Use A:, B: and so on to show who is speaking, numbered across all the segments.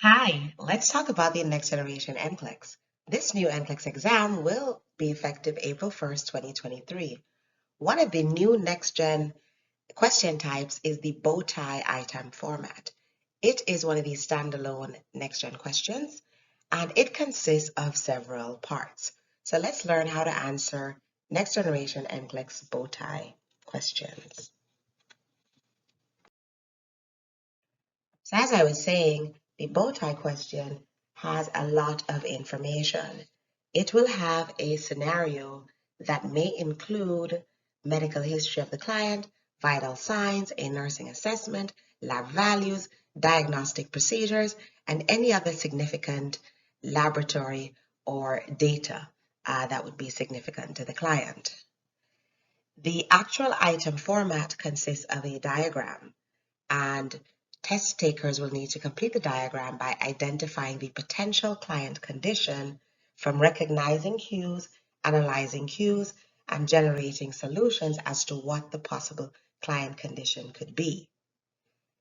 A: Hi, let's talk about the next generation NCLEX. This new NCLEX exam will be effective April 1st, 2023. One of the new next gen question types is the bow-tie item format. It is one of these standalone next gen questions and it consists of several parts. So let's learn how to answer next generation NCLEX bow-tie questions. So as I was saying, the bow tie question has a lot of information. It will have a scenario that may include medical history of the client, vital signs, a nursing assessment, lab values, diagnostic procedures, and any other significant laboratory or data that would be significant to the client. The actual item format consists of a diagram, and test takers will need to complete the diagram by identifying the potential client condition from recognizing cues, analyzing cues, and generating solutions as to what the possible client condition could be.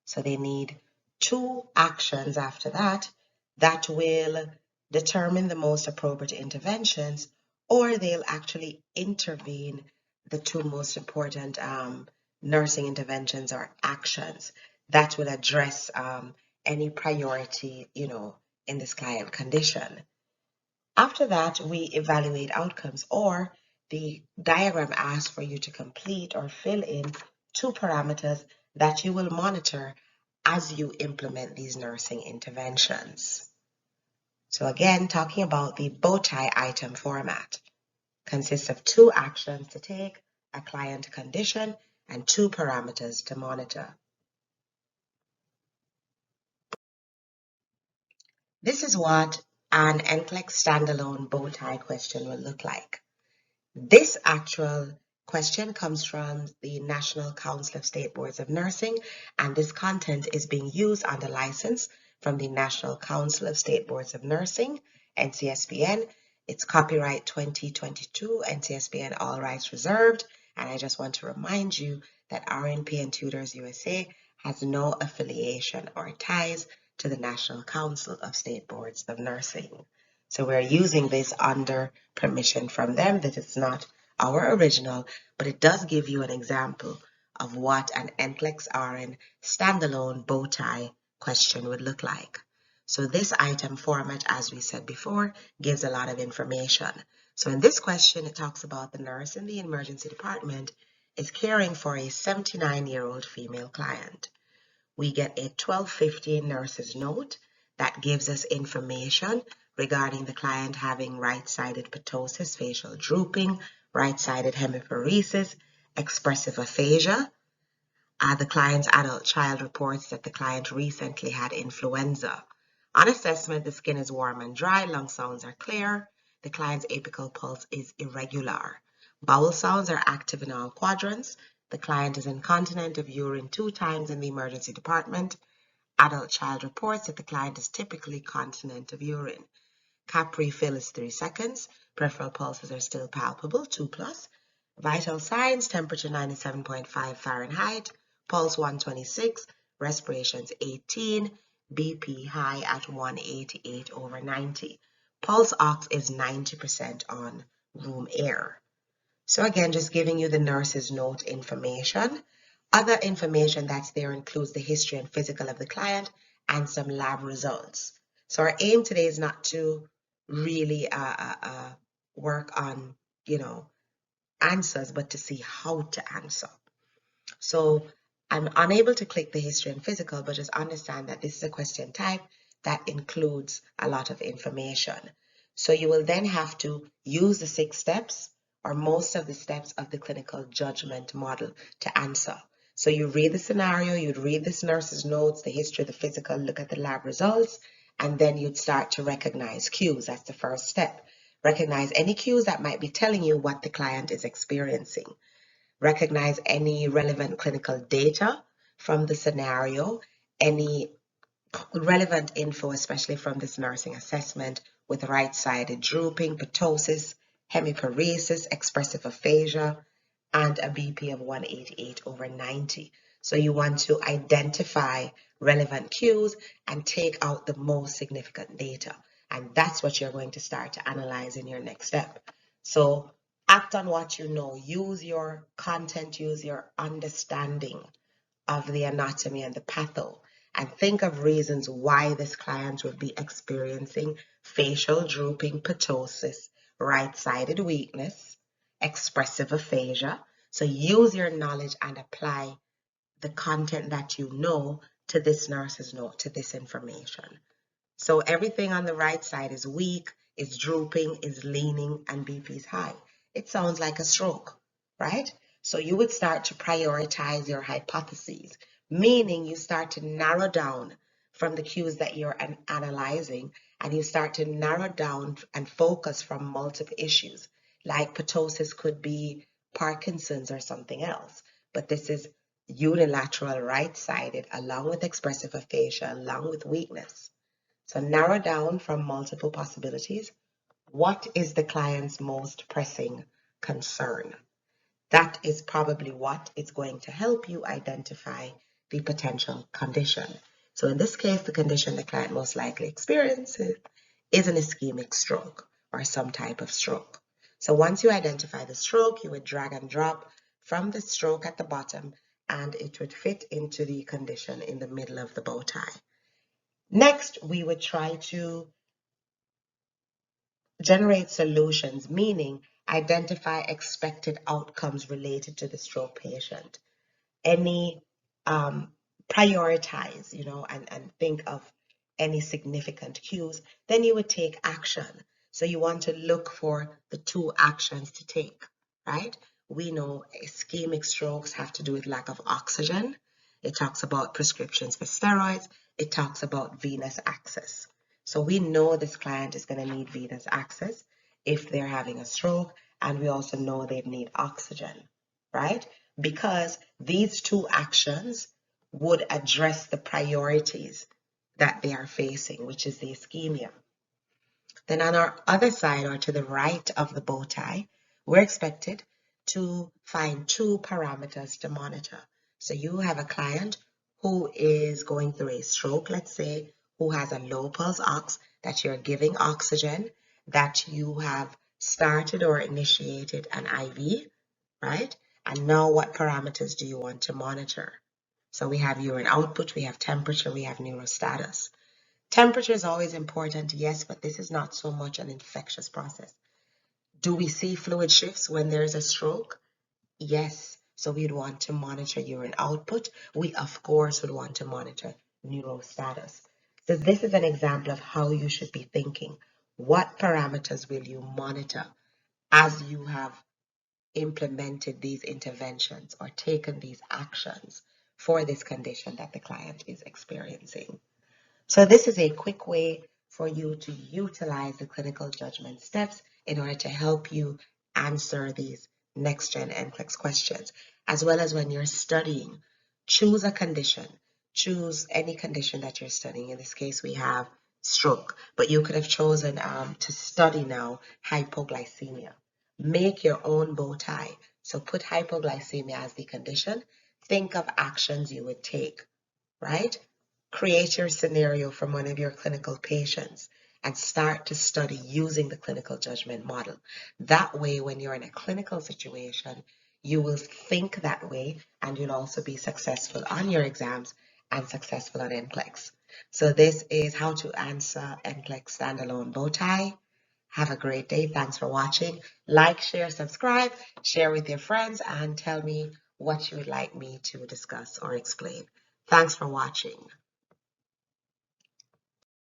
A: So they need two actions after that that will determine the most appropriate interventions, or they'll actually intervene the two most important nursing interventions or actions that will address any priority, in this client condition. After that, we evaluate outcomes, or the diagram asks for you to complete or fill in two parameters that you will monitor as you implement these nursing interventions. So again, talking about the bow tie item format, consists of two actions to take, a client condition, and two parameters to monitor. This is what an NCLEX standalone bow tie question will look like. This actual question comes from the National Council of State Boards of Nursing, and this content is being used under license from the National Council of State Boards of Nursing, NCSBN. It's copyright 2022, NCSBN, all rights reserved. And I just want to remind you that Rnpntutors USA has no affiliation or ties to the National Council of State Boards of Nursing. So we're using this under permission from them. That is not our original, but it does give you an example of what an NCLEX RN standalone bow tie question would look like. So this item format, as we said before, gives a lot of information. So in this question, it talks about the nurse in the emergency department is caring for a 79-year-old female client. We get a 1215 nurse's note that gives us information regarding the client having right-sided ptosis, facial drooping, right-sided hemiparesis, expressive aphasia. The client's adult child reports that the client recently had influenza. On assessment, the skin is warm and dry, lung sounds are clear, the client's apical pulse is irregular. Bowel sounds are active in all quadrants. The client is incontinent of urine 2 times in the emergency department. Adult child reports that the client is typically continent of urine. Cap refill is 3 seconds. Peripheral pulses are still palpable, 2+. Vital signs, temperature 97.5 Fahrenheit, pulse 126, respirations 18, BP high at 188/90. Pulse ox is 90% on room air. So again, just giving you the nurse's note information. Other information that's there includes the history and physical of the client and some lab results. So our aim today is not to really work on, answers, but to see how to answer. So I'm unable to click the history and physical, but just understand that this is a question type that includes a lot of information. So you will then have to use the 6 steps or most of the steps of the clinical judgment model to answer. So you read the scenario, you'd read this nurse's notes, the history, the physical, look at the lab results, and then you'd start to recognize cues. That's the first step. Recognize any cues that might be telling you what the client is experiencing. Recognize any relevant clinical data from the scenario, any relevant info, especially from this nursing assessment with right-sided drooping, ptosis, hemiparesis, expressive aphasia, and a BP of 188/90. So you want to identify relevant cues and take out the most significant data. And that's what you're going to start to analyze in your next step. So act on what you know. Use your content, use your understanding of the anatomy and the patho, and think of reasons why this client would be experiencing facial drooping, ptosis, right-sided weakness, expressive aphasia. So use your knowledge and apply the content that you know to this nurse's note, to this information. So everything on the right side is weak, is drooping, is leaning, and BP is high. It sounds like a stroke, right? So you would start to prioritize your hypotheses, meaning you start to narrow down from the cues that you're analyzing, and you start to narrow down and focus from multiple issues. Like ptosis could be Parkinson's or something else, but this is unilateral right-sided along with expressive aphasia, along with weakness. So narrow down from multiple possibilities. What is the client's most pressing concern? That is probably what is going to help you identify the potential condition. So in this case, the condition the client most likely experiences is an ischemic stroke or some type of stroke. So once you identify the stroke, you would drag and drop from the stroke at the bottom, and it would fit into the condition in the middle of the bow tie. Next, we would try to generate solutions, meaning identify expected outcomes related to the stroke patient. Any prioritize, and think of any significant cues, then you would take action. So you want to look for the 2 actions to take, right? We know ischemic strokes have to do with lack of oxygen. It talks about prescriptions for steroids. It talks about venous access. So we know this client is going to need venous access if they're having a stroke, and we also know they need oxygen, right? Because these 2 actions would address the priorities that they are facing, which is the ischemia. Then on our other side, or to the right of the bow tie, we're expected to find 2 parameters to monitor. So you have a client who is going through a stroke, let's say, who has a low pulse ox, that you're giving oxygen, that you have started or initiated an IV, right? And now what parameters do you want to monitor? So we have urine output, we have temperature, we have neurostatus. Temperature is always important, yes, but this is not so much an infectious process. Do we see fluid shifts when there's a stroke? Yes. So we'd want to monitor urine output. We, of course, would want to monitor neurostatus. So this is an example of how you should be thinking. What parameters will you monitor as you have implemented these interventions or taken these actions for this condition that the client is experiencing? So this is a quick way for you to utilize the clinical judgment steps in order to help you answer these next-gen NCLEX questions, as well as when you're studying. Choose a condition. Choose any condition that you're studying. In this case, we have stroke, but you could have chosen to study now hypoglycemia. Make your own bow tie. So put hypoglycemia as the condition. Think of actions you would take, right? Create your scenario from one of your clinical patients and start to study using the clinical judgment model. That way, when you're in a clinical situation, you will think that way, and you'll also be successful on your exams and successful on NCLEX. So this is how to answer NCLEX standalone bow tie. Have a great day. Thanks for watching. Like, share, subscribe, share with your friends, and tell me what you would like me to discuss or explain. Thanks for watching.